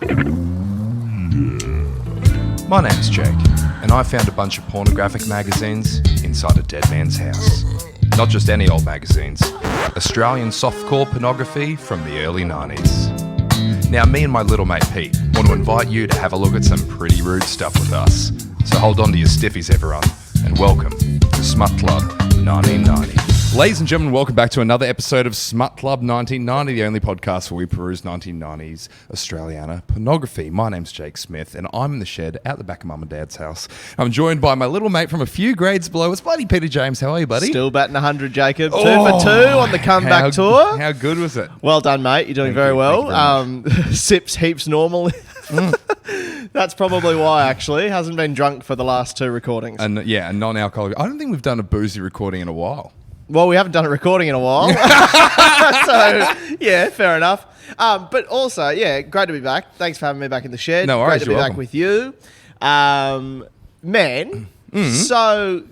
My name's Jake, and I found a bunch of pornographic magazines inside a dead man's house. Not just any old magazines, Australian softcore pornography from the early 90s. Now, me and my little mate Pete want to invite you to have a look at some pretty rude stuff with us. So hold on to your stiffies, everyone, and welcome to Smut Club 1990. Ladies and gentlemen, welcome back to another episode of Smut Club 1990, the only podcast where we peruse 1990s Australiana pornography. My name's Jake Smith, and I'm in the shed out the back of Mum and Dad's house. I'm joined by my little mate from a few grades below. It's bloody Peter James. How are you, buddy? Still batting 100, Jacob. 2 for 2 on the comeback tour. How good was it? Well done, mate. You're doing very well. Sips heaps normal. That's probably why, actually. Hasn't been drunk for the last 2 recordings. And yeah, a non-alcoholic. I don't think we've done a boozy recording in a while. Well, we haven't done a recording in a while. So, yeah, fair enough. But also, yeah, great to be back. Thanks for having me back in the shed. No worries, great to be back with you. Man, so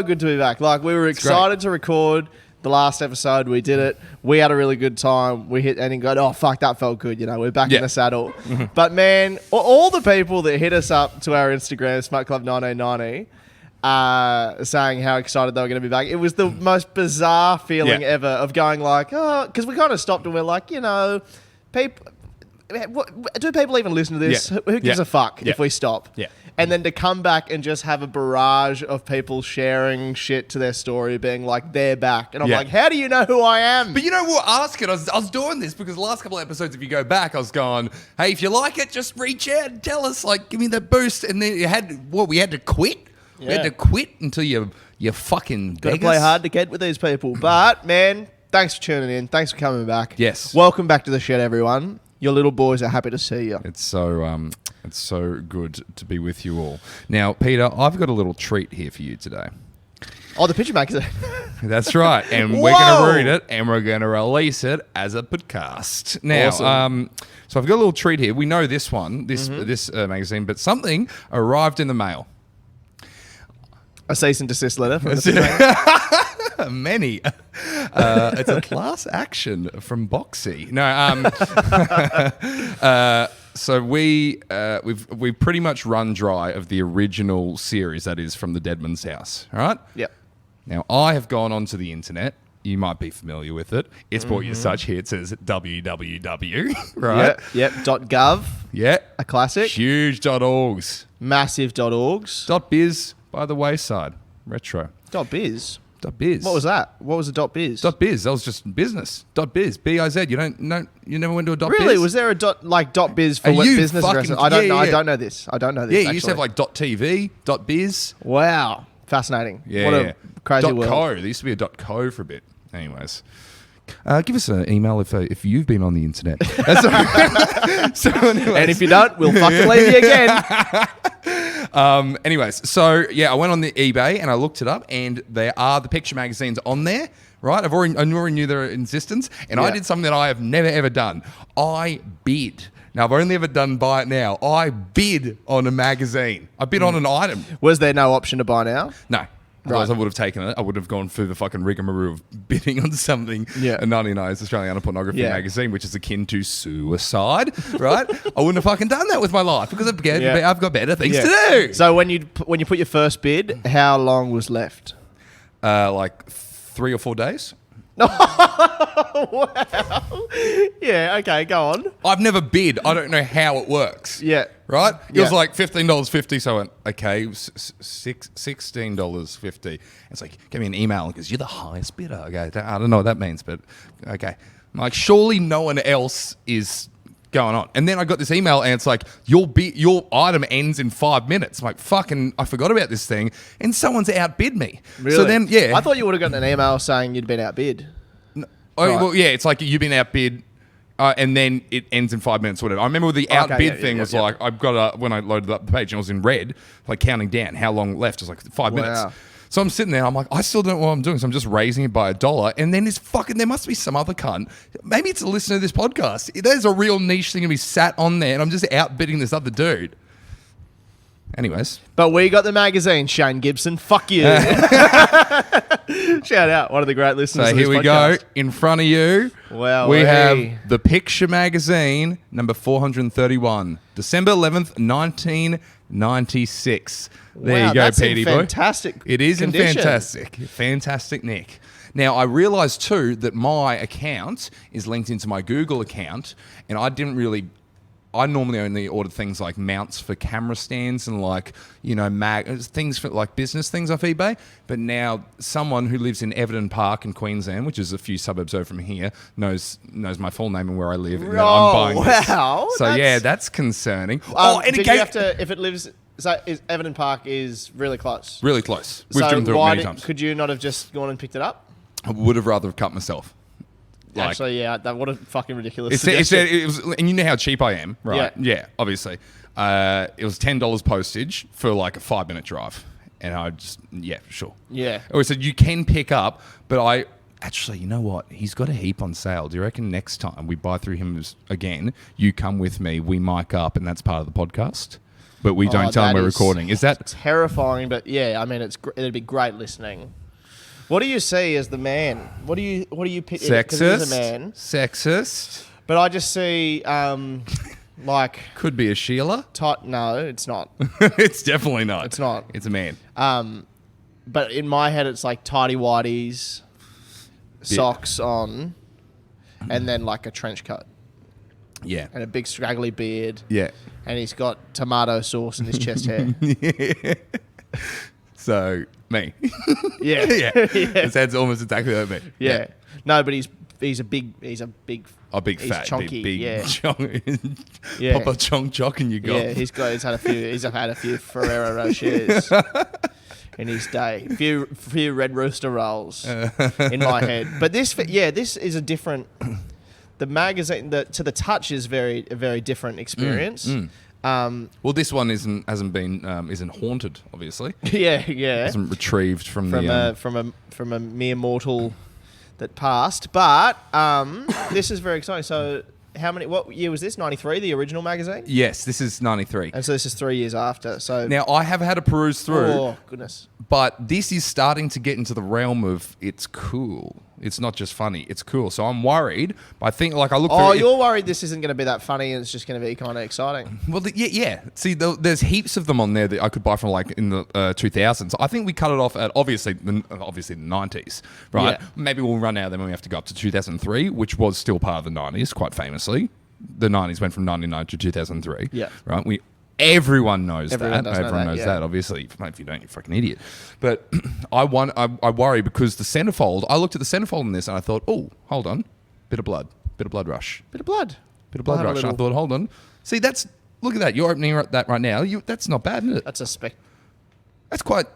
good to be back. Like, we were excited to record the last episode. We did it. We had a really good time. We hit and then go, oh, fuck, that felt good. You know, we're back in the saddle. But, man, all the people that hit us up to our Instagram, Smut Club 1990, saying how excited they were going to be back. It was the most bizarre feeling ever of going like, oh, because we kind of stopped and we're like, you know, people, do people even listen to this? Who gives a fuck if we stop? Yeah. And then to come back and just have a barrage of people sharing shit to their story, being like, they're back. And I'm like, how do you know who I am? But you know, we'll ask it. I was doing this because the last couple of episodes, if you go back, I was going, hey, if you like it, just reach out and tell us, like, give me that boost. And then we had to quit. Yeah. We had to quit until you fucking got to play hard to get with these people. But, man, thanks for tuning in. Thanks for coming back. Yes. Welcome back to the shed, everyone. Your little boys are happy to see you. It's so good to be with you all. Now, Peter, I've got a little treat here for you today. Oh, the picture magazine. That's right. And we're going to read it and we're going to release it as a podcast. Now, awesome. So I've got a little treat here. We know this one, this magazine, but something arrived in the mail. A cease and desist letter from the Many. It's a class action from Boxy. No, so we've pretty much run dry of the original series that is from the Deadman's House. All right? Yep. Now, I have gone onto the internet. You might be familiar with it. It's brought you such here. It says www, right? Yep. .gov. Yeah. A classic. Huge .orgs. Massive .orgs. .biz by the wayside. Retro. .biz. .biz. What was that? What was a .biz? .biz. That was just business. .biz. B-I-Z. You never went to a .biz? Really? Was there a .biz for business addresses? I don't know. I don't know this. Yeah, you used to have like .tv, .biz. Wow. Fascinating. Yeah. What a crazy world. .co. There used to be a .co for a bit. Anyways. Give us an email if you've been on the internet. So anyways. And if you don't, we'll fucking leave you again. Anyways, so yeah, I went on the eBay and I looked it up, and there are the picture magazines on there, right? I already knew their existence, and I did something that I have never ever done. I bid. Now, I've only ever done buy it now. I bid on a magazine. I bid on an item. Was there no option to buy now? No. Otherwise, I would have taken it. I would have gone through the fucking rigmarole of bidding on something. A 99's Australian pornography magazine, which is akin to suicide, right? I wouldn't have fucking done that with my life because I've got better things to do. So when you put your first bid, how long was left? Like 3 or 4 days. Wow. Yeah, okay, go on. I've never bid. I don't know how it works. Yeah. Right? It was like $15.50, so I went, okay, $16.50. It's like, give me an email because you're the highest bidder. Okay, I don't know what that means, but okay. I'm like, surely no one else is going on. And then I got this email and it's like, your item ends in 5 minutes. I'm like, fucking, I forgot about this thing. And someone's outbid me. Really? So then, yeah. I thought you would have gotten an email saying you'd been outbid. No, well, yeah, it's like you've been outbid. And then it ends in 5 minutes or whatever. I remember the outbid thing was like, I've got when I loaded up the page and it was in red, like counting down how long left. It was like 5 minutes. So I'm sitting there, I'm like, I still don't know what I'm doing. So I'm just raising it by $1. And then there must be some other cunt. Maybe it's a listener to this podcast. There's a real niche thing to be sat on there and I'm just outbidding this other dude. Anyways. But we got the magazine, Shane Gibson. Fuck you. Shout out. One of the great listeners So of this here we podcast. go. In front of you, Wow, we have the Picture Magazine, number 431, December 11th, 1996. There you go, that's Petey in boy. fantastic It is condition. in fantastic nick. Now, I realised too that my account is linked into my Google account, and I normally only order things like mounts for camera stands and like, things for like business things off eBay. But now someone who lives in Everton Park in Queensland, which is a few suburbs over from here, knows my full name and where I live. And that I'm buying this. Wow. So that's concerning. And did you have to, if it lives, so Everton Park is really close. Really close. We've So driven through it why many times. could you not have just gone and picked it up? I would have rather cut myself. Actually, yeah, what a fucking ridiculous It suggestion. was, and you know how cheap I am, right? Yeah, obviously. It was $10 postage for like a 5-minute drive. And I just, sure. Yeah. Or said you can pick up, but actually, you know what? He's got a heap on sale. Do you reckon next time we buy through him again, you come with me, we mic up, and that's part of the podcast? But we don't tell him we're recording. Is that terrifying? But yeah, I mean, it'd be great listening. What do you see as the man? What do you pick? sexist? As a man, Sexist? but I just see like Could be a Sheila. no, it's not. It's definitely not. It's not. It's a man. But in my head, it's like tidy whities, socks on, and then like a trench coat. Yeah. And a big straggly beard. Yeah. And he's got tomato sauce in his chest hair. So, me. Yeah. Yeah. It sounds almost exactly like me. Yeah. No, but he's a big A big he's fat, chunky, big yeah. Yeah. Pop a chonk and you go. Yeah, he's had a few Ferrero Rochers in his day. A few Red Rooster rolls in my head. But this is a different. The magazine, to the touch, is a very different experience. Well, this one isn't haunted, obviously. Yeah. Isn't retrieved from a mere mortal that passed. But this is very exciting. So, what year was this? 93, the original magazine? Yes, this is 93. And so this is 3 years after. So Now, I have had a peruse through. Oh, goodness. But this is starting to get into the realm of it's cool. It's not just funny. It's cool. So I'm worried. But I think, like, I look through... Oh, you're worried this isn't going to be that funny and it's just going to be kind of exciting. Well, yeah. See, there's heaps of them on there that I could buy from, like, in the 2000s. I think we cut it off at, obviously the 90s, right? Yeah. Maybe we'll run out of them when we have to go up to 2003, which was still part of the 90s, quite famously. The 90s went from 99 to 2003. Yeah. Right? Everyone knows Everyone that. does know Everyone that, knows yeah. that, obviously. If you don't, you're a fucking idiot. But I worry because the centerfold, I looked at the centerfold in this and I thought, oh, hold on. Bit of blood rush. Bit of blood. Rush. And I thought, hold on. See, look at that. You're opening that right now. That's not bad, is it? That's quite...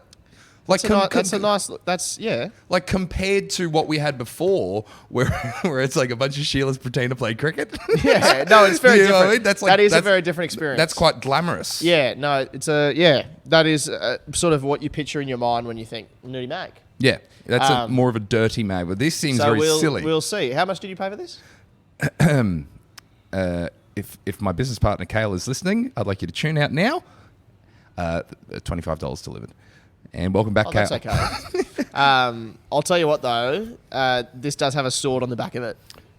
Like that's a nice... That's, yeah. Like compared to what we had before, where it's like a bunch of Sheilas pretending to play cricket. Yeah, no, it's very You know different. what I mean? That's a very different experience. That's quite glamorous. Yeah, no, that is sort of what you picture in your mind when you think nudie mag. Yeah, that's more of a dirty mag, but this seems very silly. We'll see. How much did you pay for this? If my business partner Kale is listening, I'd like you to tune out now. $25 delivered. And welcome back, Kale. That's okay. I'll tell you what though, this does have a sword on the back of it.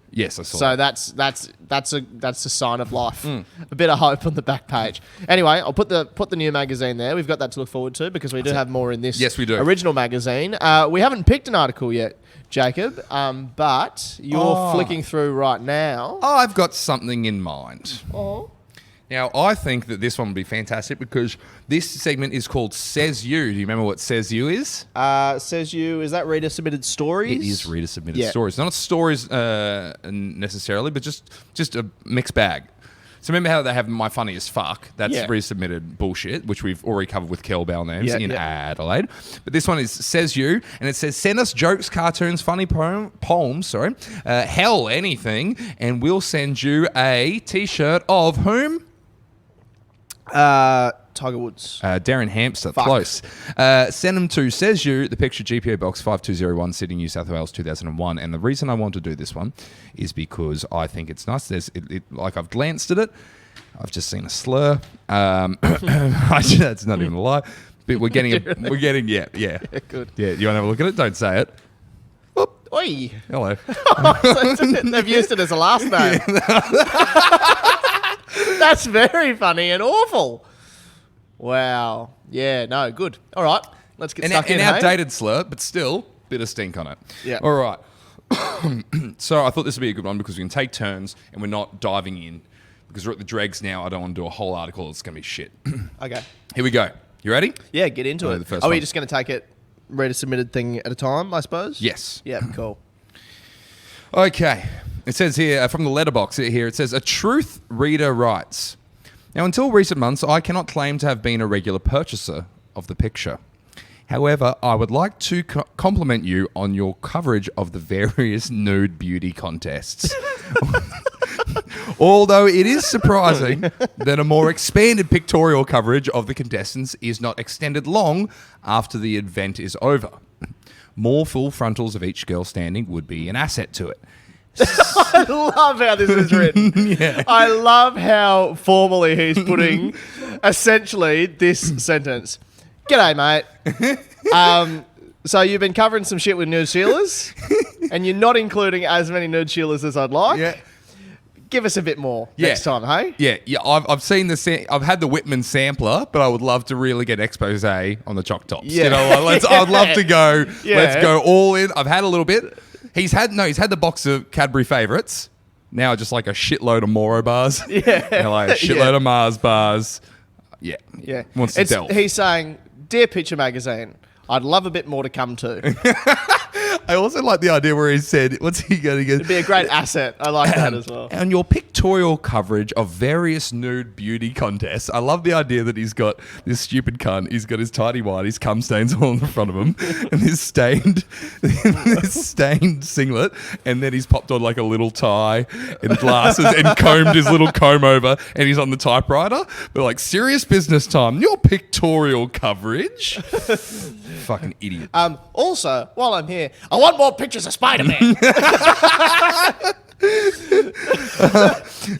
Yes, I saw. So that's a sign of life. A bit of hope on the back page. Anyway, I'll put the new magazine there. We've got that to look forward to because we do have more in this. Yes, we do. Original magazine. We haven't picked an article yet, Jacob. But you're flicking through right now. I've got something in mind. Oh. Now, I think that this one would be fantastic because this segment is called Sez You. Do you remember what Sez You is? Sez You, is that reader submitted stories? It is reader submitted stories. Not stories necessarily, but just a mixed bag. So remember how they have My Funny as Fuck? That's reader submitted bullshit, which we've already covered with Kettlebell names in Adelaide. But this one is Sez You, and it says, send us jokes, cartoons, funny poems, hell, anything, and we'll send you a T-shirt of whom? Tiger Woods. Darren Hamster, Fuck. close. Send them to Sez You, the picture GPO Box 5201, Sydney, New South Wales, 2001. And the reason I want to do this one is because I think it's nice. Like I've glanced at it. I've just seen a slur. That's not even a lie. But we're getting, yeah. Yeah, good. Yeah, you want to have a look at it? Don't say it. Oi. Hello. They've used it as a last name. That's very funny and awful. Wow. Yeah, no, good. All right, let's get stuck in. An outdated slur, but still, bit of stink on it. Yeah. All right. So I thought this would be a good one because we can take turns and we're not diving in. Because we're at the dregs now, I don't want to do a whole article. It's going to be shit. Okay. Here we go. You ready? Yeah, get into it. The first Are we one. just going to take it reader submitted thing at a time, I suppose? Yes. Yeah, cool. Okay. It says here, from the letterbox here, it says, a truth reader writes, now until recent months, I cannot claim to have been a regular purchaser of the picture. However, I would like to compliment you on your coverage of the various nude beauty contests. Although it is surprising that a more expanded pictorial coverage of the contestants is not extended long after the event is over. More full frontals of each girl standing would be an asset to it. I love how this is written. Yeah. I love how formally he's putting essentially this sentence. G'day, mate. So you've been covering some shit with nude Sheilas, and you're not including as many nude Sheilas as I'd like. Yeah. Give us a bit more next time, hey? Yeah. I've seen I've had the Whitman sampler, but I would love to really get expose on the chock tops. Yeah. You know, I'd love to go. Yeah. Let's go all in. I've had a little bit. He's had the box of Cadbury favourites. Now just like a shitload of Moro bars. Yeah. And like a shitload of Mars bars. Yeah. Yeah. Wants to delve. He's saying, Dear Picture Magazine, I'd love a bit more to come to. I also like the idea where he said, what's he going to get? It'd be a great asset. I like that as well. And your pictorial coverage of various nude beauty contests. I love the idea that he's got this stupid cunt. He's got his tidy whities, cum stains all in the front of him, and this stained singlet, and then he's popped on like a little tie and glasses and combed his little comb over, and he's on the typewriter. But like, serious business time. Your pictorial coverage. Fucking idiot. Also, while I'm here, I want more pictures of Spider-Man.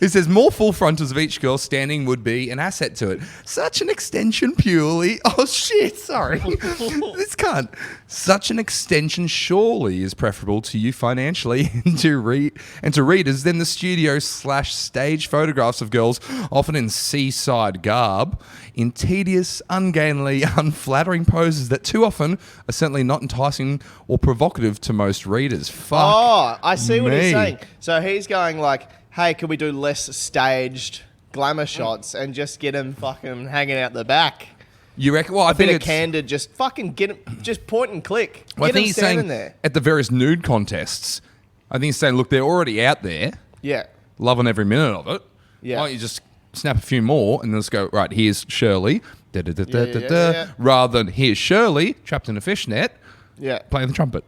It says more full frontals of each girl standing would be an asset to it. Such an extension purely... Oh, shit, sorry. This can't. Such an extension surely is preferable to you financially and to readers than the studio/stage photographs of girls, often in seaside garb, in tedious, ungainly, unflattering poses that too often are certainly not enticing or provocative to most readers. Fuck. Oh, I see what he's me. saying. So he's going like, hey, can we do less staged glamour shots and just get him fucking hanging out the back? You reckon? Well, I A think bit of it's candid, just fucking get him, just point and click. Well, I Get think him he's standing saying there. at the various nude contests, I think he's saying, look, they're already out there, Yeah. loving every minute of it. Yeah. Why don't you just snap a few more and then just go, right, here's Shirley, Yeah. rather than here's Shirley, trapped in a fishnet, Yeah. playing the trumpet,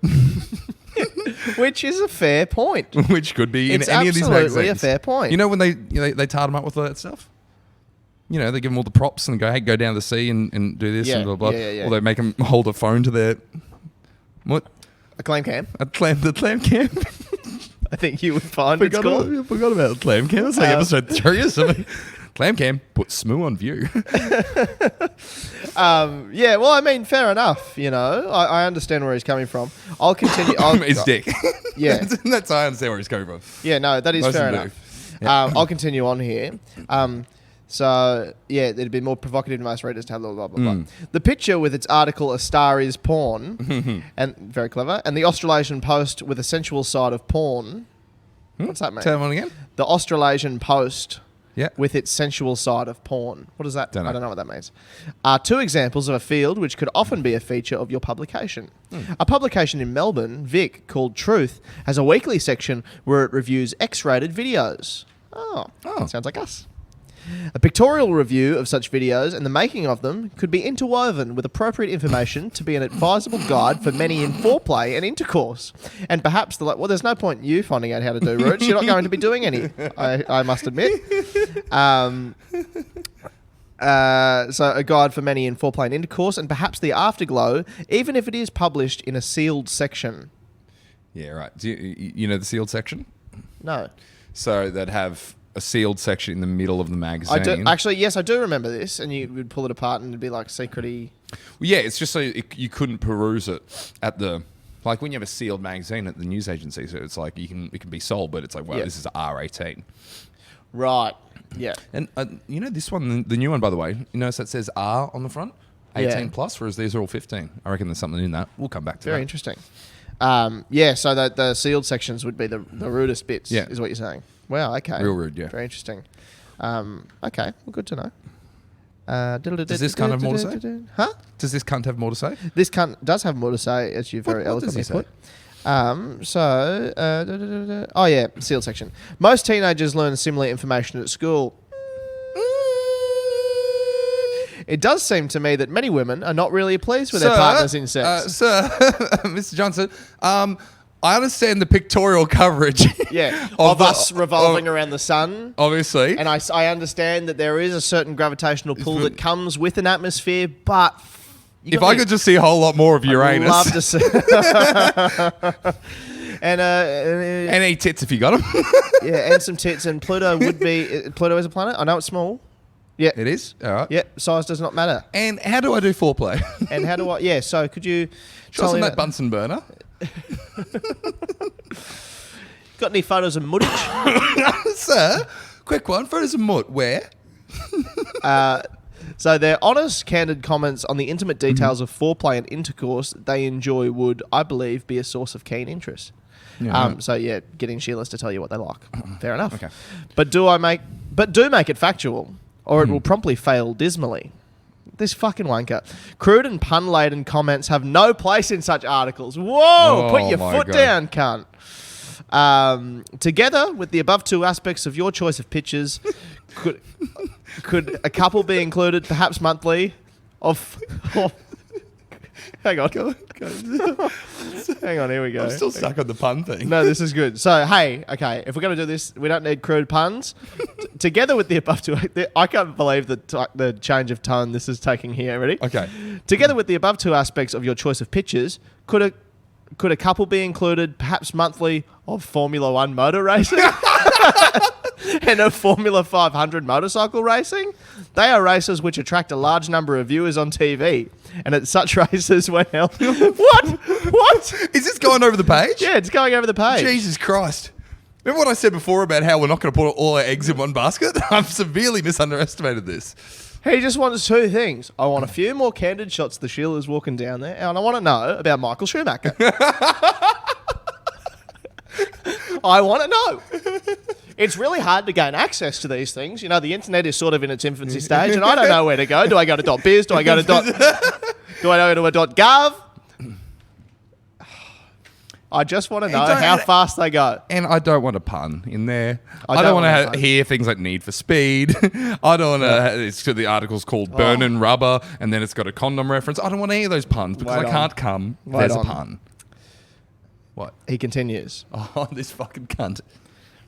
Which is a fair point. which could be It's in any of these absolutely magazines. a fair point. You know when they tart them up with all that stuff? You know, they give them all the props and go, hey, go down to the sea and do this Yeah, and blah, blah. yeah. Or they make them hold a phone to their... What? A clam cam. The clam cam? I think you would find it's called. I forgot about the clam cam. It's like episode 3 or something. Clam cam, put Smoo on view. Yeah, well, I mean, fair enough. You know, I understand where he's coming from. I'll continue. His dick. Yeah. That's I understand where he's coming from. Yeah, no, that is Most fair of them enough. do. Yeah. I'll continue on here. So, yeah, it'd be more provocative to most readers to have blah, blah, blah, blah. The picture with its article, A Star is Porn, and very clever, and the Australasian Post with a sensual side of porn. What's that mean? Say that one again. The Australasian Post Yeah. with its sensual side of porn. What does that Don't know. I don't know what that means. Are two examples of a field which could often be a feature of your publication. A publication in Melbourne, Vic, called Truth, has a weekly section where it reviews X-rated videos. Oh. Sounds like us. A pictorial review of such videos and the making of them could be interwoven with appropriate information to be an advisable guide for many in foreplay and intercourse. And perhaps well, there's no point in you finding out how to do roots. You're not going to be doing any, I must admit. So a guide for many in foreplay and intercourse, and perhaps the afterglow, even if it is published in a sealed section. Yeah, right. Do you know the sealed section? No. So they'd have a sealed section in the middle of the magazine. I do, actually, yes, I do remember this, and you would pull it apart and it'd be like secrety. Well, yeah, it's just so you couldn't peruse it at the... Like when you have a sealed magazine at the news agency, so it's like it can be sold, but it's like, well, this is R18. Right. Yeah. And you know this one, the new one, by the way, you notice that says R on the front? 18 plus, whereas these are all 15. I reckon there's something in that. We'll come back to that. Very interesting. So that the sealed sections would be the rudest bits, is what you're saying. Wow, okay. Real rude, yeah. Very interesting. Okay, well, good to know. Does this cunt have more to say? Huh? Does this cunt have more to say? This cunt does have more to say, as you very eloquently put. Sealed section. Most teenagers learn similar information at school. It does seem to me that many women are not really pleased with their partners in sex. Sir, Mr. Johnson, I understand the pictorial coverage. of us revolving around the sun. Obviously. And I understand that there is a certain gravitational pull that comes with an atmosphere, but... If I could just see a whole lot more of Uranus. I'd love to see... and any tits if you got them. and some tits. And Pluto would be... Pluto is a planet? I know it's small. Yeah. It is? All right. Yeah, size does not matter. And how do I do foreplay? And how do I... Yeah, so could you... Show us on that Bunsen burner. Got any photos of Muttich? Sir, quick one. Photos of Mutt. Where? So their honest, candid comments on the intimate details of foreplay and intercourse they enjoy would, I believe, be a source of keen interest. Yeah. Getting Sheila's to tell you what they like. Fair enough. Okay. But do make it factual, or it will promptly fail dismally. This fucking wanker. Crude and pun-laden comments have no place in such articles. Whoa! Put your foot down, cunt. Together with the above two aspects of your choice of pictures, could a couple be included, perhaps monthly, hang on. Hang on, here we go. I'm still stuck on the pun thing. No, this is good. So, hey, okay, if we're going to do this, we don't need crude puns. Together with the above two... I can't believe the change of tone this is taking here. Ready? Okay. Together with the above two aspects of your choice of pictures, could a couple be included, perhaps monthly, of Formula 1 motor racing? And of Formula 500 motorcycle racing? They are races which attract a large number of viewers on TV. And at such races when held... What? Is this going over the page? Yeah, it's going over the page. Jesus Christ. Remember what I said before about how we're not going to put all our eggs in one basket? I've severely misunderestimated this. He just wants two things. I want a few more candid shots of the Sheila's walking down there, and I want to know about Michael Schumacher. I want to know. It's really hard to gain access to these things. You know, the internet is sort of in its infancy stage, and I don't know where to go. Do I go to .biz? Do I go to Do I go to a .gov? I just want to know how fast they go. And I don't want a pun in there. I don't want to hear things like Need for Speed. I don't want to... It's to the article's called Burnin' Rubber, and then it's got a condom reference. I don't want any of those puns because I can't come. There's a pun. What? He continues. Oh, this fucking cunt.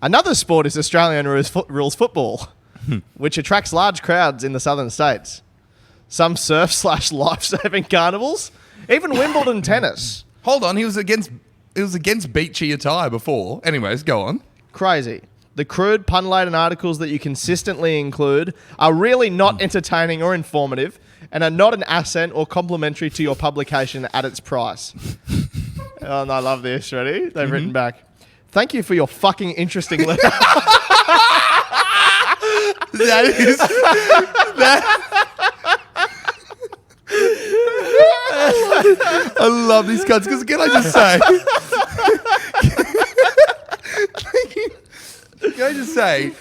Another sport is Australian rules football, which attracts large crowds in the southern states. Some surf/life-saving carnivals, even Wimbledon tennis. Hold on, it was against beachy attire before. Anyways, go on. Crazy. The crude, pun-laden articles that you consistently include are really not entertaining or informative and are not an ascent or complimentary to your publication at its price. Oh, and I love this. Ready? They've written back. Thank you for your fucking interesting letter. I love these cuts because can I just say... Can I just say,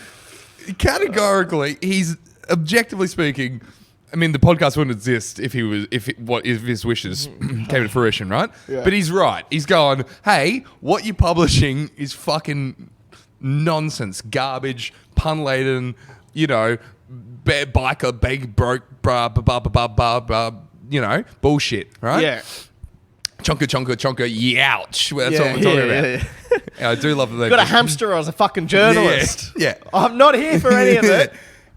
categorically, he's objectively speaking... I mean, the podcast wouldn't exist if his wishes came to fruition, right? Yeah. But he's right. He's going, hey, what you're publishing is fucking nonsense, garbage, pun-laden, biker, big, broke, bullshit, right? Yeah. Chonka, youch. That's what we're talking about. Yeah, I do love that. Got a hamster as a fucking journalist. Yeah. I'm not here for any of it.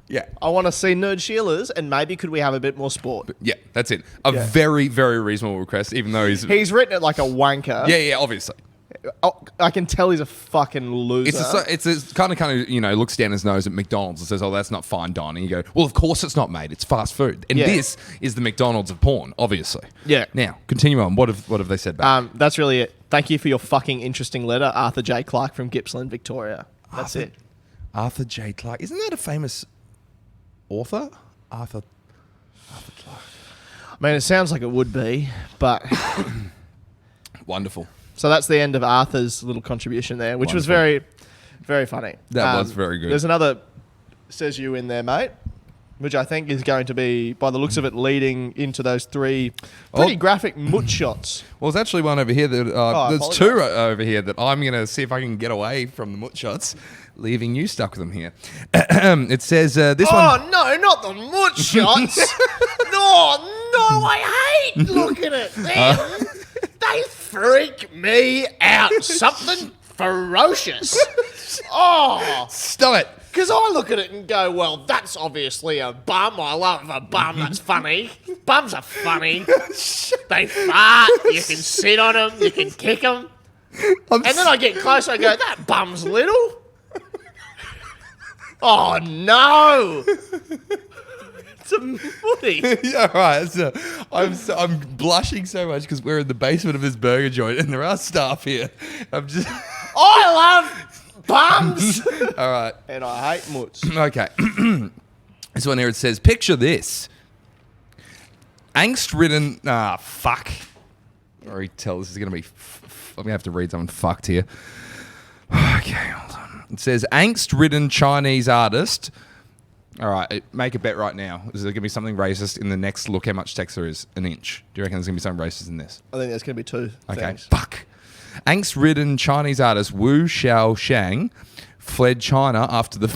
Yeah. I want to see Nerd Sheila's, and maybe could we have a bit more sport? Yeah, that's it. A very, very reasonable request, even though He's written it like a wanker. Yeah, obviously. Oh, I can tell he's a fucking loser. It's a kind of looks down his nose at McDonald's and says, "Oh, that's not fine dining." You go, "Well, of course it's not, mate. It's fast food." And this is the McDonald's of porn, obviously. Yeah. Now, continue on. What have they said back? That's really it. Thank you for your fucking interesting letter, Arthur J. Clarke from Gippsland, Victoria. That's it. Arthur J. Clarke. Isn't that a famous author? Arthur Clarke. I mean, it sounds like it would be, but Wonderful. So that's the end of Arthur's little contribution there, which was very, very funny. That was very good. There's another Sez You in there, mate, which I think is going to be, by the looks of it, leading into those three pretty graphic mutt shots. Well, there's actually one over here that there's two over here that I'm going to see if I can get away from the mutt shots, leaving you stuck with them here. It says this one. Oh no, not the mutt shots! No, I hate looking at them. They freak me out. Something ferocious. Oh, Stop it. because I look at it and go, well, that's obviously a bum. I love a bum. That's funny. Bums are funny. They fart. You can sit on them. You can kick them. And then I get closer and go, that bum's little. Oh, no. It's a muddy. Yeah, right. So I'm blushing so much because we're in the basement of this burger joint and there are staff here. I love bums. All right. And I hate mutts. Okay. This one here, it says, picture this. Angst-ridden... fuck. I already tell this is going to be... I'm going to have to read something fucked here. Okay, hold on. It says, angst-ridden Chinese artist... All right, make a bet right now. Is there going to be something racist in the next look how much text there is? An inch. Do you reckon there's going to be something racist in this? I think there's going to be two things. Fuck. Angst-ridden Chinese artist Wu Xiaoshang fled China after the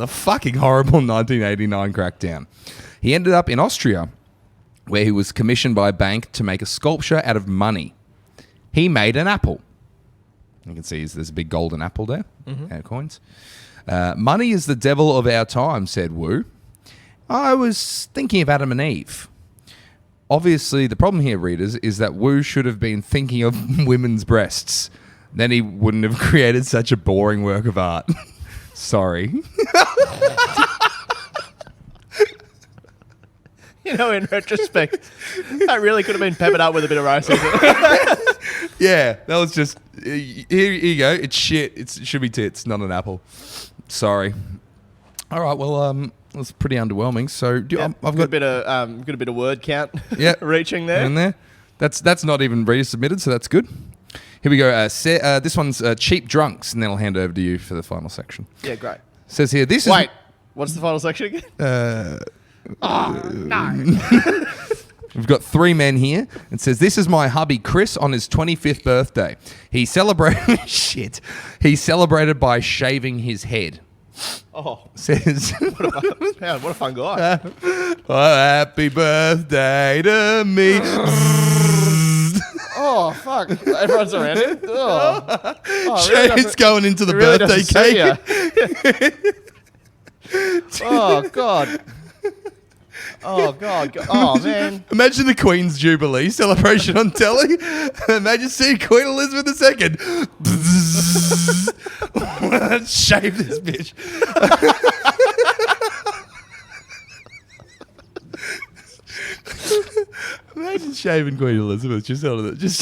fucking horrible 1989 crackdown. He ended up in Austria, where he was commissioned by a bank to make a sculpture out of money. He made an apple. You can see there's a big golden apple there, out of coins. Money is the devil of our time, said Wu. I was thinking of Adam and Eve. Obviously, the problem here, readers, is that Wu should have been thinking of women's breasts. Then he wouldn't have created such a boring work of art. Sorry. You know, in retrospect, that really could have been peppered up with a bit of racism. Yeah, that was just... Here you go. It's shit. It should be tits, not an apple. Sorry. All right, well, that's pretty underwhelming. So I've got a bit of word count reaching there. In there. That's not even resubmitted, so that's good. Here we go. This one's cheap drunks, and then I'll hand over to you for the final section. Yeah, great. Says here, Wait, what's the final section again? No. We've got three men here. It says, this is my hubby Chris on his 25th birthday. He celebrated He celebrated by shaving his head. Oh, Says, what a fun guy. oh, happy birthday to me. Oh, fuck. Everyone's around him. Oh, It's going into the birthday cake. Oh, God. Oh, God. Oh, man. Imagine the Queen's Jubilee celebration on telly. Imagine seeing Queen Elizabeth II. Shave this bitch. Imagine shaving Queen Elizabeth, just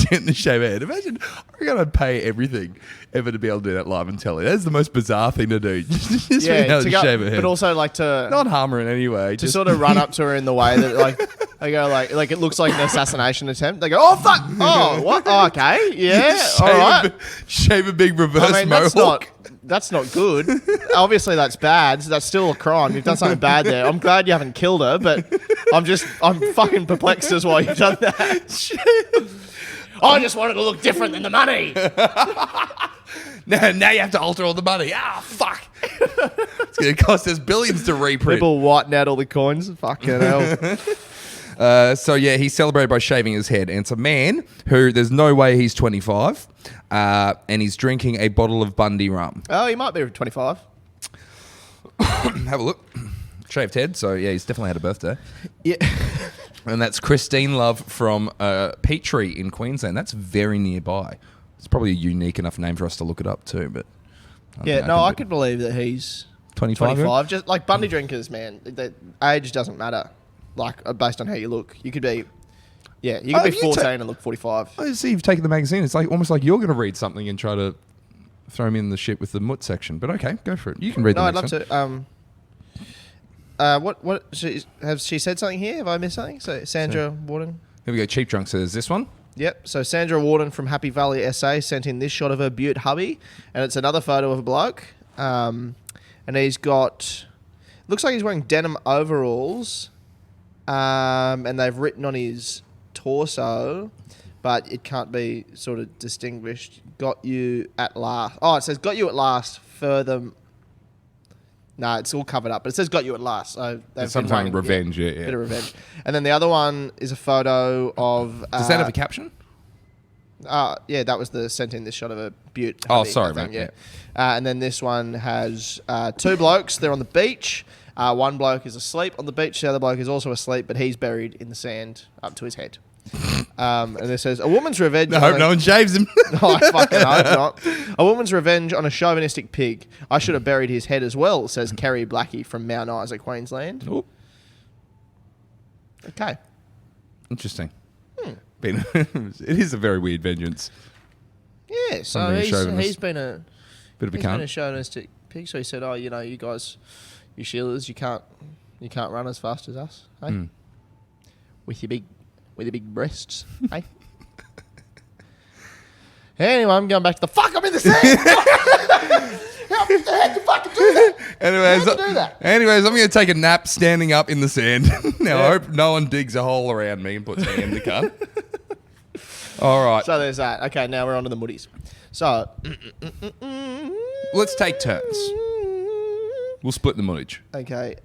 getting to shave her head. Imagine, I reckon I'd pay everything ever to be able to do that live on telly. That's the most bizarre thing to do. Just being able to shave her head. But also like to... Not harm her in any way. To sort of run up to her in the way that like... They go like it looks like an assassination attempt. They go, oh, fuck. Oh, what? Oh, okay. Yeah. All right. Shave a big reverse mohawk. That's not good. Obviously, that's bad. So that's still a crime. You've done something bad there. I'm glad you haven't killed her, but I'm fucking perplexed as why you've done that. I just wanted to look different than the money. Now you have to alter all the money. Fuck. It's going to cost us billions to reprint. People whiten out all the coins. Fucking hell. So yeah, he celebrated by shaving his head. And it's a man who, there's no way he's 25. And he's drinking a bottle of Bundy rum. Oh, he might be 25. Have a look. Shaved head, so yeah, he's definitely had a birthday. Yeah. And that's Christine Love from Petrie in Queensland. That's very nearby. It's probably a unique enough name for us to look it up too, but... I could believe that he's 25. 25. Just like Bundy drinkers, man. That age doesn't matter. Like based on how you look, you could be, you could be 14 and look 45. I see you've taken the magazine. It's like almost like you're going to read something and try to throw me in the shit with the mutt section. But okay, go for it. You can read. No, the I'd next love one. to. What has she said something here? Have I missed something? So Sandra Warden. Here we go. Cheap Drunk says this one. Yep. So Sandra Warden from Happy Valley SA sent in this shot of her beaut hubby, and it's another photo of a bloke. And he's got, looks like he's wearing denim overalls, and they've written on his torso, but it can't be sort of distinguished. Got you at last. Oh, it says got you at last. Further. No, it's all covered up, but it says got you at last. So they've Some kind of revenge, yeah. Bit of revenge. And then the other one is a photo of... Does that have a caption? Yeah, that was the sent in this shot of a butte. Oh, hubby, sorry, I think, mate. And then this one has two blokes. They're on the beach. One bloke is asleep on the beach. The other bloke is also asleep, but he's buried in the sand up to his head. And it says, a woman's revenge... I hope no one shaves him. Oh, I fucking hope not. A woman's revenge on a chauvinistic pig. I should have buried his head as well, says Kerry Blackie from Mount Isa, Queensland. Ooh. Okay. Interesting. It is a very weird vengeance. Yeah, so he's been a... Bit of a He's been a cunt. chauvinistic pig, so he said, you guys, you Sheilas, you can't run as fast as us, hey? With your big breasts, hey? Anyway, I'm going back to the fuck. I'm in the sand. How the heck you fucking do that? Anyways, I'm going to take a nap standing up in the sand. Now, I hope no one digs a hole around me and puts me in the cunt. All right. So there's that. Okay, now we're on to the muddies. So, let's take turns. We'll split the montage. Okay.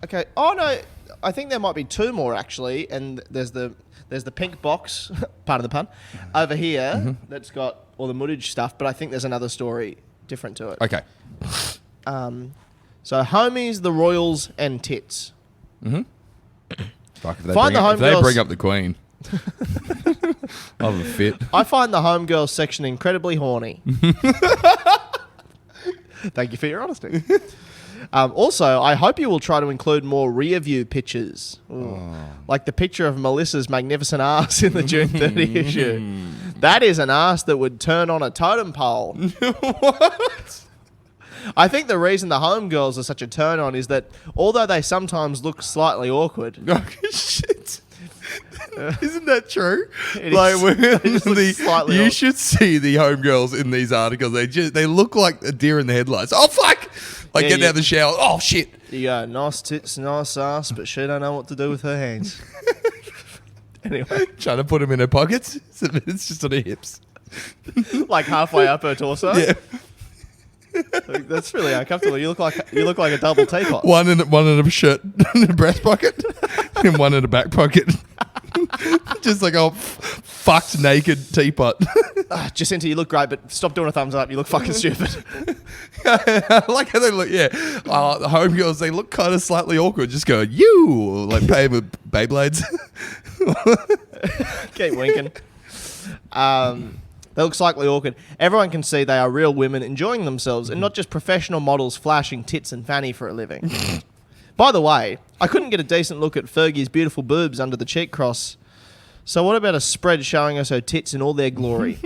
Okay. Oh no, I think there might be two more actually, and there's the pink box, part of the pun, over here that's got all the mutage stuff. But I think there's another story different to it. Okay. So homies, the royals, and tits. Fuck, if they Find the homegirls. bring up the Queen. I'll have a fit. I find the homegirls section incredibly horny. Thank you for your honesty. Also, I hope you will try to include more rear view pictures. Like the picture of Melissa's magnificent ass in the June 30 issue. That is an ass that would turn on a totem pole. What? I think the reason the homegirls are such a turn on is that although they sometimes look slightly awkward. Oh, shit. Isn't that true? It like is. when They just look slightly you awkward. should see the homegirls in these articles. They look like a deer in the headlights. Oh fuck! Like getting out of the shower. Oh shit! You go, nice tits, nice ass, but she don't know what to do with her hands. Anyway, Trying to put them in her pockets. It's just on her hips. like halfway up her torso. Yeah. Like, that's really uncomfortable. You look like a double teapot. One in a shirt, in a breast pocket, and one in a back pocket. Just like a fucked naked teapot. Jacinta, you look great, but stop doing a thumbs up. You look fucking stupid. I like how they look. Yeah, the homegirls, they look kind of slightly awkward. Just go, you like pay with Beyblades. Keep winking. They look slightly awkward. Everyone can see they are real women enjoying themselves and not just professional models flashing tits and fanny for a living. By the way, I couldn't get a decent look at Fergie's beautiful boobs under the cheek cross. So what about a spread showing us her tits in all their glory?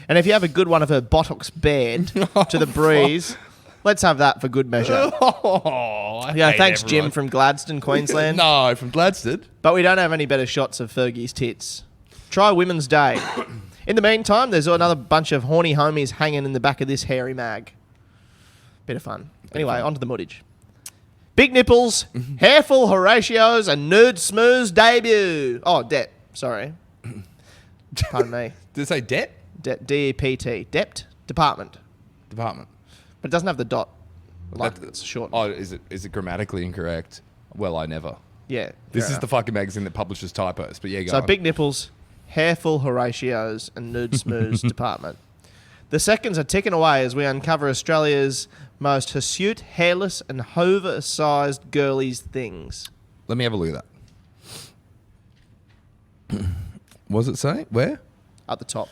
And if you have a good one of her buttocks bared to the breeze, let's have that for good measure. Thanks, Jim from Gladstone, Queensland. No, from Gladstone. But we don't have any better shots of Fergie's tits. Try Women's Day. In the meantime, there's another bunch of horny homies hanging in the back of this hairy mag. Bit of fun. Anyway, onto the mutage. Big nipples, hairful Horatios, and nude smooth debut. Oh, debt. Sorry. Pardon me. Did it say debt? D-E-P-T. Dept. Department. Department. But it doesn't have the dot. Like it's short. Oh, is it grammatically incorrect? Well, I never. Yeah. This is the fucking magazine that publishes typos. But yeah, go So on. big nipples, hairful Horatios, and nude smooth department. The seconds are ticking away as we uncover Australia's most hirsute, hairless, and hover-sized girlies things. Let me have a look at that. What does it say? Where? At the top.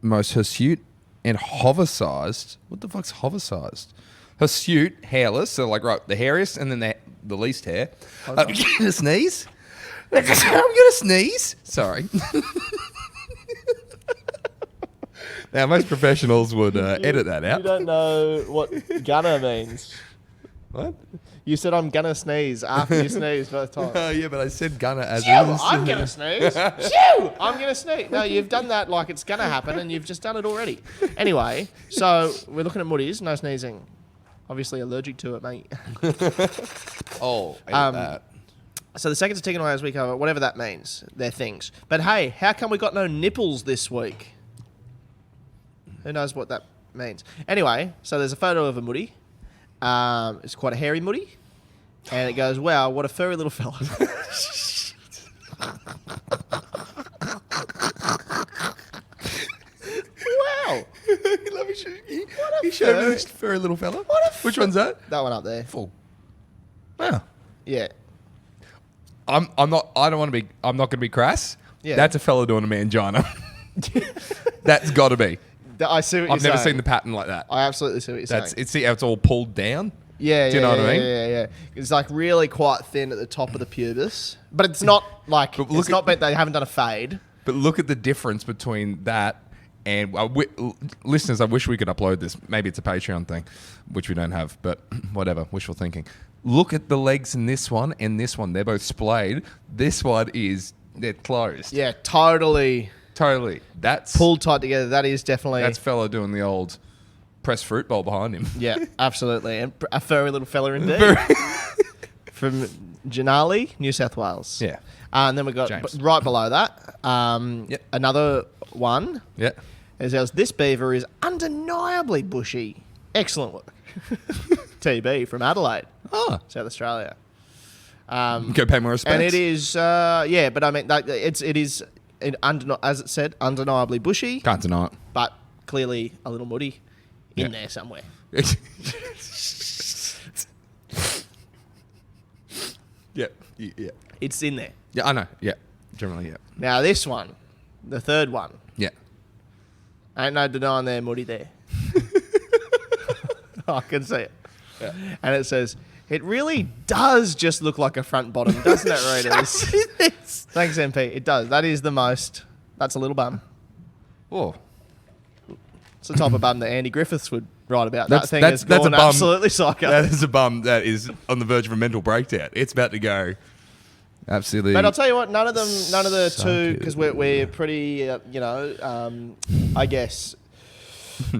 Most hirsute and hover-sized. What the fuck's hover-sized? Hirsute, hairless, so like right, the hairiest and then the least hair. I'm gonna sneeze. I'm gonna sneeze. Sorry. Now, most professionals would edit that out. You don't know what gonna means. What? You said I'm gonna sneeze after you sneeze both times. Oh, yeah, but I said gonna as Shoo, I'm gonna sneeze. Shoo, I'm gonna sneeze. No, you've done that like it's gonna happen and you've just done it already. Anyway, so we're looking at Moody's, no sneezing. Obviously allergic to it, mate. Oh, that. So the seconds are ticking away as we cover, whatever that means. They're things. But hey, how come we got no nipples this week? Who knows what that means? Anyway, so there's a photo of a Moody. It's quite a hairy Moody. And it goes, wow, what a furry little fella. Wow. You showed me this furry little fella. Which one's that? That one up there. Full. Wow. Yeah. I'm not gonna be crass. Yeah. That's a fella doing a mangina. That's gotta be. I see what you're I've never saying. seen the pattern like that. I absolutely see what you're saying. See how it's all pulled down? Yeah, Do you know what I mean? Yeah. It's like really quite thin at the top of the pubis. But it's not like, they haven't done a fade. But look at the difference between that and listeners, I wish we could upload this. Maybe it's a Patreon thing, which we don't have, but whatever, wishful thinking. Look at the legs in this one and this one. They're both splayed. This one they're closed. Yeah, totally. Totally. That's Pulled tight together. That is definitely... That's fella doing the old pressed fruit bowl behind him. Yeah, absolutely. And a furry little fella indeed. From Genitalia, New South Wales. Yeah. And then we got right below that, another one. Yeah. It says, this beaver is undeniably bushy. Excellent work. TB from Adelaide, South Australia. Go pay more respects. And it is, but I mean, it is, as it said, undeniably bushy. Can't deny it. But clearly a little muddy in there somewhere. Yeah. It's in there. Yeah, I know. Yeah. Generally, yeah. Now this one, the third one. Yeah. Ain't no denying they're muddy there. I can see it. Yeah. And it says, it really does just look like a front bottom, doesn't it, readers? Thanks, MP. It does. That is the most. That's a little bum. Oh. It's the type of bum that Andy Griffiths would write about. That's that thing has gone a bum, absolutely psycho. That is a bum that is on the verge of a mental breakdown. It's about to go absolutely. But I'll tell you what, none of the two, because we're pretty, I guess,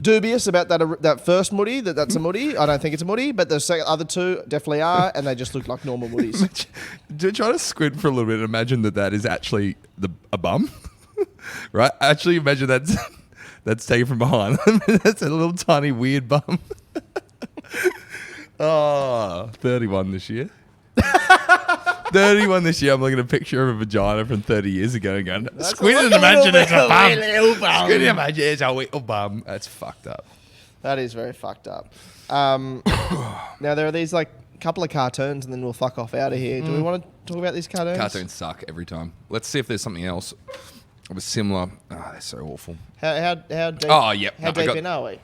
dubious about that first Moody, that's a Moody. I don't think it's a Moody, but the other two definitely are, and they just look like normal Moodies. Try to squint for a little bit and imagine that is actually a bum, right? Actually, imagine that's taken from behind. That's a little tiny weird bum. 31 this year. 31 this year. I'm looking at a picture of a vagina from 30 years ago and going, squint and imagine it's a bum. Squint and imagine it's a little bum. That's fucked up. That is very fucked up. Now, there are these couple of cartoons and then we'll fuck off out of here. Do we want to talk about these cartoons? Cartoons suck every time. Let's see if there's something else of a similar. They're so awful. How deep? Oh, yep. How deep in are we?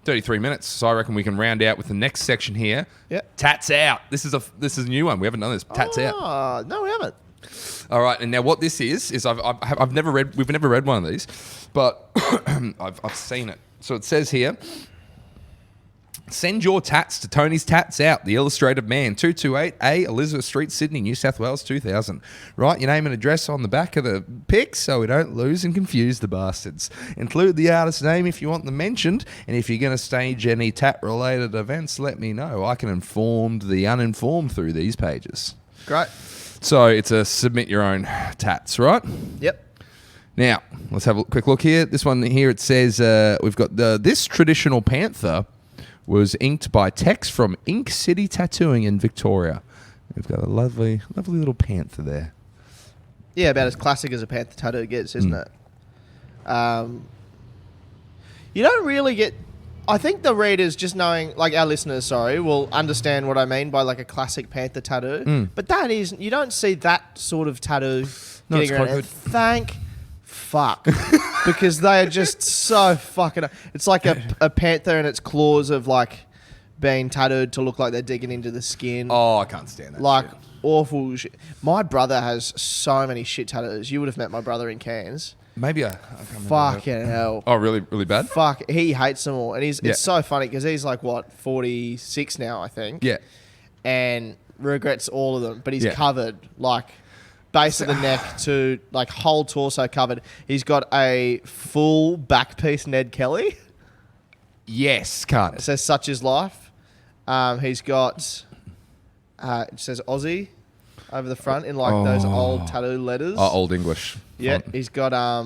33 minutes, so I reckon we can round out with the next section here. Yeah. Tats out. This is a new one. We haven't done this. Tats out. Oh, no, we haven't. All right, and now what this is I've never read. We've never read one of these, but I've seen it. So it says here. Send your tats to Tony's Tats Out, the Illustrated Man, 228A Elizabeth Street, Sydney, New South Wales, 2000. Write your name and address on the back of the pic so we don't lose and confuse the bastards. Include the artist's name if you want them mentioned, and if you're going to stage any tat-related events, let me know. I can inform the uninformed through these pages. Great. So it's a submit your own tats, right? Yep. Now, let's have a quick look here. This one here, it says we've got this traditional panther was inked by Tex from Ink City Tattooing in Victoria. We've got a lovely, lovely little panther there. Yeah, about as classic as a panther tattoo gets, isn't it? You don't really get... I think the readers just knowing, like our listeners, sorry, will understand what I mean by like a classic panther tattoo. But that is... You don't see that sort of tattoo No, getting it's quite around. good. Thank fuck. Because they are just so fucking... It's like a panther and its claws of like being tattooed to look like they're digging into the skin. Oh, I can't stand that. Like... shit. Awful shit. My brother has so many shit tattoos. You would have met my brother in Cairns. Maybe I can't remember. Fucking hell. Oh, really, really bad? Fuck, he hates them all. And Yeah. it's so funny because he's like, what, 46 now, I think. Yeah. And regrets all of them. But he's Yeah. covered, like, base of the neck to, like, whole torso covered. He's got a full back piece Ned Kelly. Yes, It can't. says, such is life. He's got, it says Aussie over the front in, like, those old tattoo letters. Oh, Old English. Yeah, font. he's got a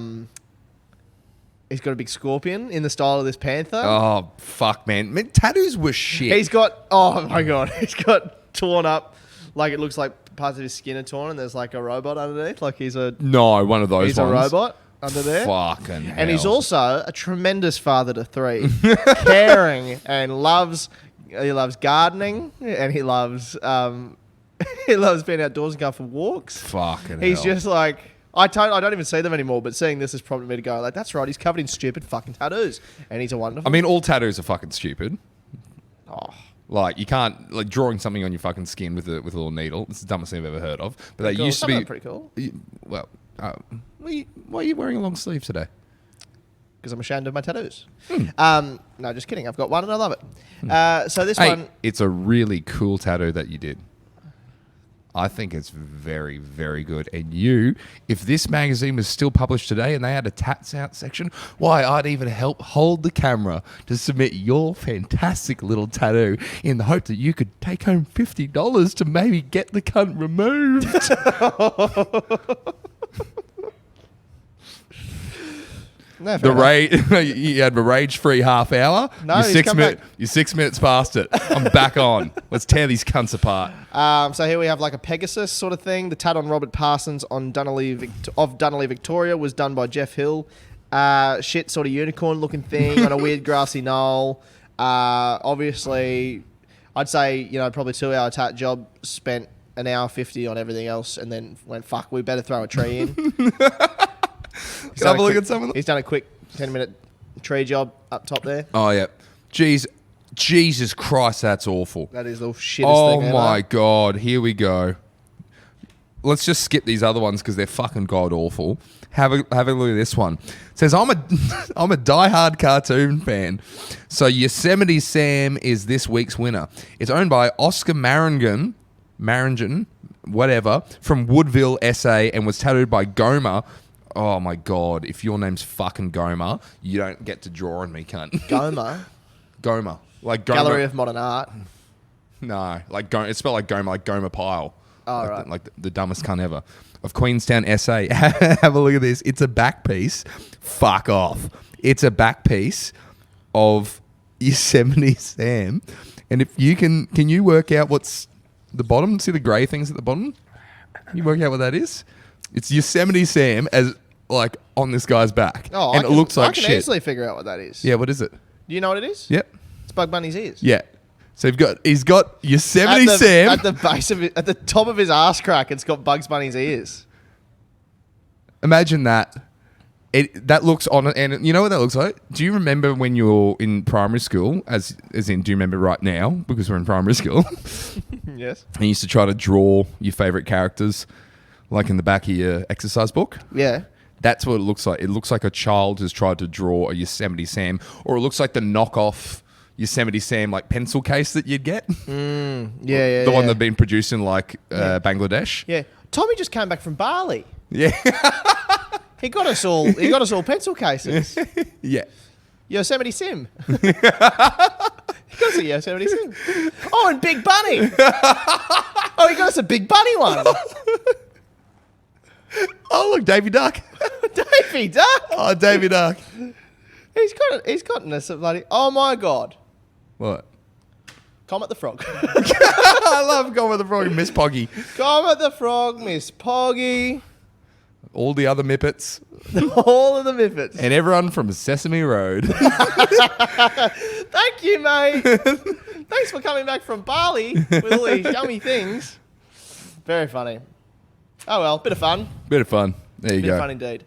big scorpion in the style of this panther. Oh, fuck, man. Tattoos were shit. He's got, oh my god, he's got torn up, like it looks like parts of his skin are torn, and there's like a robot underneath, like he's a No, one of those he's ones. a robot under there. Fucking hell. And he's also a tremendous father to 3, caring and loves gardening, and he loves being outdoors and going for walks. Fucking He's hell. just like, I don't even see them anymore, but seeing this has prompted me to go, like, that's right, he's covered in stupid fucking tattoos. And he's a wonderful... I mean, all tattoos are fucking stupid. oh, Like, you can't... Like, drawing something on your fucking skin with a little needle. It's the dumbest thing I've ever heard of. But that cool. used to Some of be... them are pretty cool. Well, why are you wearing a long sleeve today? Because I'm ashamed of my tattoos. No, just kidding. I've got one and I love it. So this Hey, one... it's a really cool tattoo that you did. I think it's very, very good. And you, if this magazine was still published today and they had a tats out section, why, I'd even help hold the camera to submit your fantastic little tattoo in the hope that you could take home $50 to maybe get the cunt removed. No, fair The enough. you had a rage-free half hour. No, you're he's 6 come minutes. back. You're 6 minutes past it. I'm back on. Let's tear these cunts apart. So here we have like a Pegasus sort of thing. The tat on Robert Parsons on Dunolly, Victoria was done by Jeff Hill. Shit sort of unicorn looking thing on a weird grassy knoll. Obviously, I'd say, probably 2 hour tat job, spent an hour 50 on everything else, and then went, fuck, we better throw a tree in. Can I have a look at some of them? He's done a quick 10-minute tree job up top there. Oh, yeah. Jesus Christ, that's awful. That is the shittest Oh, thing ever. my God. Here we go. Let's just skip these other ones because they're fucking god-awful. Have a look at this one. It says, I'm a diehard cartoon fan. So Yosemite Sam is this week's winner. It's owned by Oscar Maringen, whatever, from Woodville, SA, and was tattooed by Goma. Oh, my God. If your name's fucking Goma, you don't get to draw on me, cunt. Goma. Goma. Like Goma. Gallery of Modern Art. No. Like it's spelled like Goma Pile. Oh, like right. Like the dumbest cunt ever. Of Queenstown, SA. Have a look at this. It's a back piece. Fuck off. It's a back piece of Yosemite Sam. And if you can you work out what's the bottom? See the grey things at the bottom? Can you work out what that is? It's Yosemite Sam as like on this guy's back. Oh, and it looks like I can shit. easily figure out what that is. Yeah, what is it? Do you know what it is? Yep. It's Bug Bunny's ears. Yeah. So he's got Yosemite Sam. At the base of it, at the top of his ass crack, it's got Bugs Bunny's ears. Imagine that. That looks on, and you know what that looks like? Do you remember when you were in primary school, as in, do you remember right now, because we're in primary school, Yes. and you used to try to draw your favourite characters, like in the back of your exercise book? Yeah. That's what it looks like. It looks like a child has tried to draw a Yosemite Sam, or it looks like the knockoff Yosemite Sam, like pencil case that you'd get. Yeah. The one that's been produced in like Bangladesh. Yeah. Tommy just came back from Bali. Yeah. He got us all pencil cases. Yeah. Yosemite Sim. He got us a Yosemite Sim. Oh, and Big Bunny. Oh, he got us a Big Bunny one. Oh, look, Davy Duck. Davy Duck. Oh, Davy Duck. He's gotten us a bloody. Oh my God. What? Comet the Frog. I love going with the frog and Miss Poggy. Comet the Frog, Miss Poggy. all the other Mippets, All of the Miffits. and everyone from Sesame Road. Thank you, mate. Thanks for coming back from Bali with all these yummy things. Very funny. Oh, well, bit of fun. Bit of fun. There you Bit go. of fun indeed.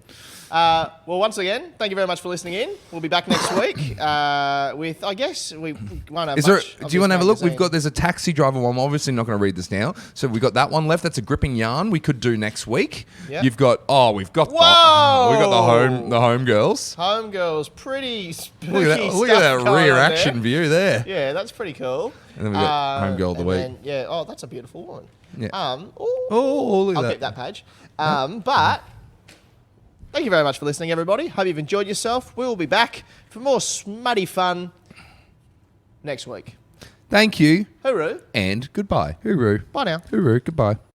Well, once again, thank you very much for listening in. We'll be back next week with, I guess, we won't have Is there? much of Do you want to this have a look? We've magazine. There's a taxi driver one. I'm obviously not going to read this now. So we've got that one left. That's a gripping yarn. We could do next week. Yep. You've got. We've got. Whoa! We've got the home girls. Homegirl's pretty spooky. Look at that! Look at stuff that going rear on action there. view there. Yeah, that's pretty cool. And then we've got Homegirl of the and week. then, yeah. Oh, that's a beautiful one. Yeah. I'll Look at keep that page. But thank you very much for listening, everybody. Hope you've enjoyed yourself. We will be back for more smutty fun next week. Thank you Hooroo. and goodbye. Hooroo. Bye now. Hooroo. Goodbye.